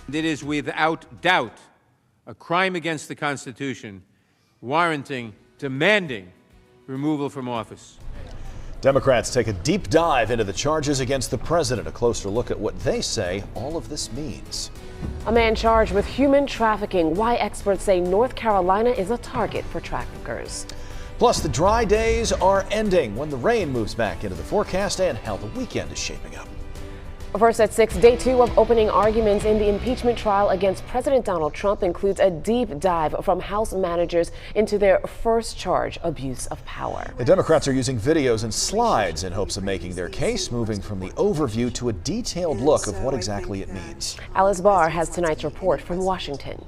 It is without doubt a crime against the Constitution, warranting, demanding removal from office. Democrats take a deep dive into the charges against the president. A closer look at what they say all of this means. A man charged with human trafficking. Why experts say North Carolina is a target for traffickers. Plus, the dry days are ending when the rain moves back into the forecast and how the weekend is shaping up. First at 6, day 2 of opening arguments in the impeachment trial against President Donald Trump includes a deep dive from House managers into their first charge, abuse of power. The Democrats are using videos and slides in hopes of making their case, moving from the overview to a detailed look of what exactly it means. Alice Barr has tonight's report from Washington.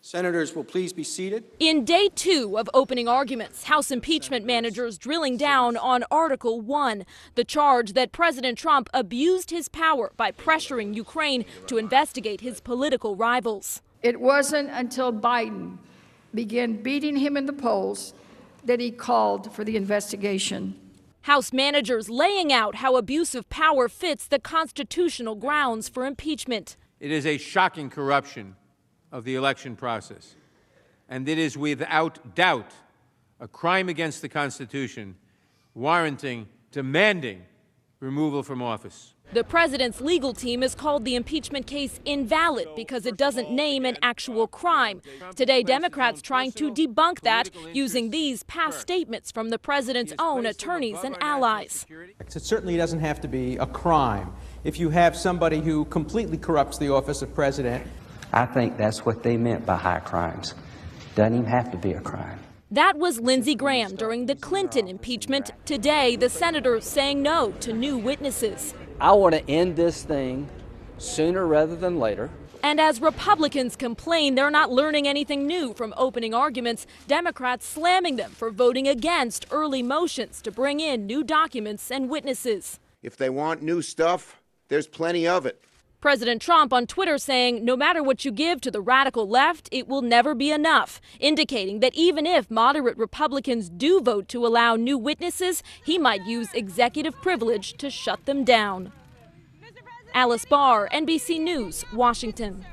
Senators will please be seated. In day 2 of opening arguments, House impeachment managers drilling down on Article 1, the charge that President Trump abused his power by pressuring Ukraine to investigate his political rivals. It wasn't until Biden began beating him in the polls that he called for the investigation. House managers laying out how abuse of power fits the constitutional grounds for impeachment. It is a shocking corruption of the election process, and it is without doubt a crime against the Constitution, warranting, demanding removal from office. The president's legal team has called the impeachment case invalid because it doesn't name an actual crime. Today, Democrats trying to debunk that using these past statements from the president's own attorneys and allies. It certainly doesn't have to be a crime. If you have somebody who completely corrupts the office of president, I think that's what they meant by high crimes. Doesn't even have to be a crime. That was Lindsey Graham during the Clinton impeachment. Today, the senator saying no to new witnesses. I want to end this thing sooner rather than later. And as Republicans complain they're not learning anything new from opening arguments, Democrats slamming them for voting against early motions to bring in new documents and witnesses. If they want new stuff, there's plenty of it. President Trump on Twitter saying no matter what you give to the radical left, it will never be enough, indicating that even if moderate Republicans do vote to allow new witnesses, he might use executive privilege to shut them down. Alice Barr, NBC News, Washington.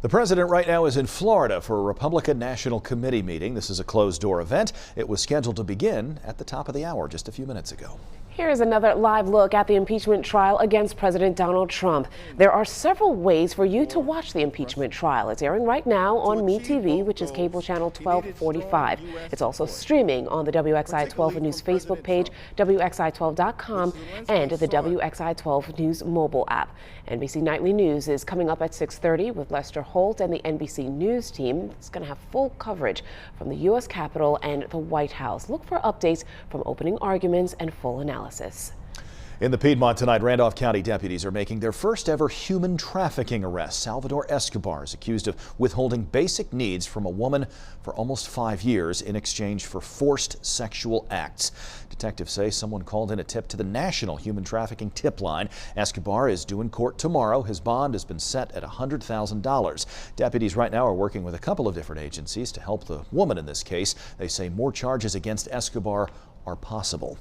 The president right now is in Florida for a Republican National Committee meeting. This is a closed-door event. It was scheduled to begin at the top of the hour just a few minutes ago. Here's another live look at the impeachment trial against President Donald Trump. There are several ways for you to watch the impeachment trial. It's airing right now on MeTV, which is cable channel 1245. It's also streaming on the WXI 12 News Facebook page, WXI12.com, and the WXI 12 News mobile app. NBC Nightly News is coming up at 6:30 with Lester Holt and the NBC News team. It's going to have full coverage from the U.S. Capitol and the White House. Look for updates from opening arguments and full analysis. In the Piedmont tonight, Randolph County deputies are making their first ever human trafficking arrest. Salvador Escobar is accused of withholding basic needs from a woman for almost 5 years in exchange for forced sexual acts. Detectives say someone called in a tip to the National Human Trafficking Tip Line. Escobar is due in court tomorrow. His bond has been set at $100,000. Deputies right now are working with a couple of different agencies to help the woman in this case. They say more charges against Escobar are possible.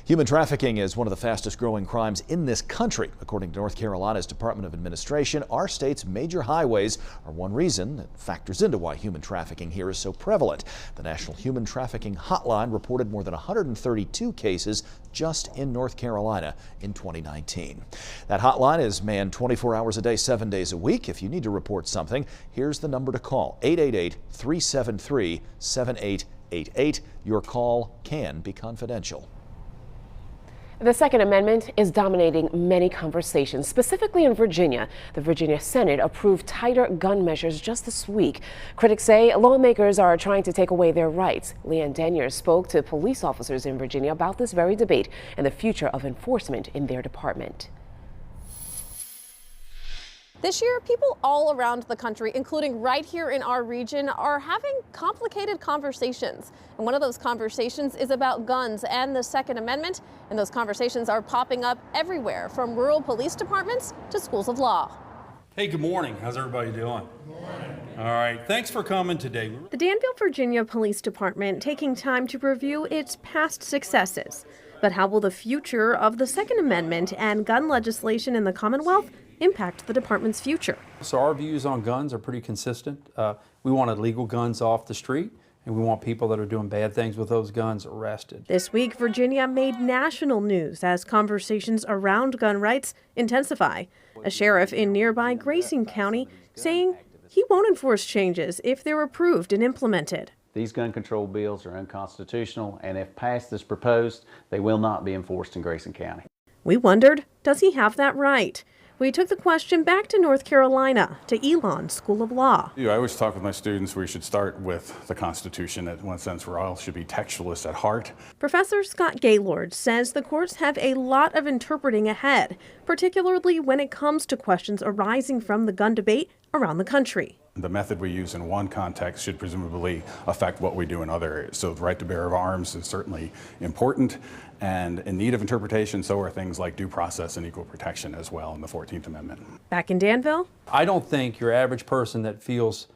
Human trafficking is one of the fastest growing crimes in this country. According to North Carolina's Department of Administration, our state's major highways are one reason that factors into why human trafficking here is so prevalent. The National Human Trafficking Hotline reported more than 132 cases just in North Carolina in 2019. That hotline is manned 24 hours a day, 7 days a week. If you need to report something, here's the number to call: 888-373-7888. Your call can be confidential. The Second Amendment is dominating many conversations, specifically in Virginia. The Virginia Senate approved tighter gun measures just this week. Critics say lawmakers are trying to take away their rights. Leanne Denier spoke to police officers in Virginia about this very debate and the future of enforcement in their department. This year, people all around the country, including right here in our region, are having complicated conversations. And one of those conversations is about guns and the Second Amendment. And those conversations are popping up everywhere, from rural police departments to schools of law. Hey, good morning. How's everybody doing? Good morning. All right. Thanks for coming today. The Danville, Virginia Police Department taking time to review its past successes. But how will the future of the Second Amendment and gun legislation in the Commonwealth impact the department's future? So our views on guns are pretty consistent. We want illegal guns off the street, and we want people that are doing bad things with those guns arrested. This week, Virginia made national news as conversations around gun rights intensify. A sheriff in nearby Grayson County saying he won't enforce changes if they're approved and implemented. These gun control bills are unconstitutional, and if passed as proposed, they will not be enforced in Grayson County. We wondered, does he have that right? We took the question back to North Carolina, to Elon School of Law. I always talk with my students we should start with the Constitution. In one sense, we all should be textualists at heart. Professor Scott Gaylord says the courts have a lot of interpreting ahead, particularly when it comes to questions arising from the gun debate around the country. The method we use in one context should presumably affect what we do in other areas. So the right to bear arms is certainly important and in need of interpretation. So are things like due process and equal protection as well in the 14th Amendment. Back in Danville, I don't think your average person that feels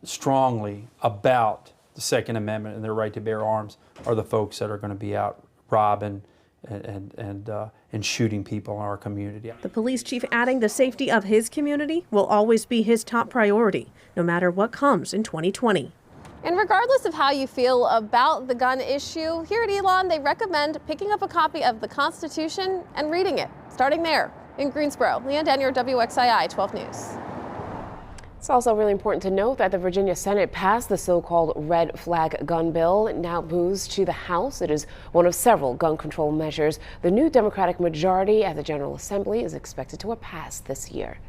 strongly about the Second Amendment and their right to bear arms are the folks that are going to be out robbing and shooting people in our community. the police chief adding the safety of his community will always be his top priority, no matter what comes in 2020. And regardless of how you feel about the gun issue, here at Elon, they recommend picking up a copy of the Constitution and reading it, starting there. In Greensboro, Leanne Danier, WXII 12 News. It's also really important to note that the Virginia Senate passed the so-called red flag gun bill. It now moves to the House. It is one of several gun control measures. The new Democratic majority at the General Assembly is expected to pass this year.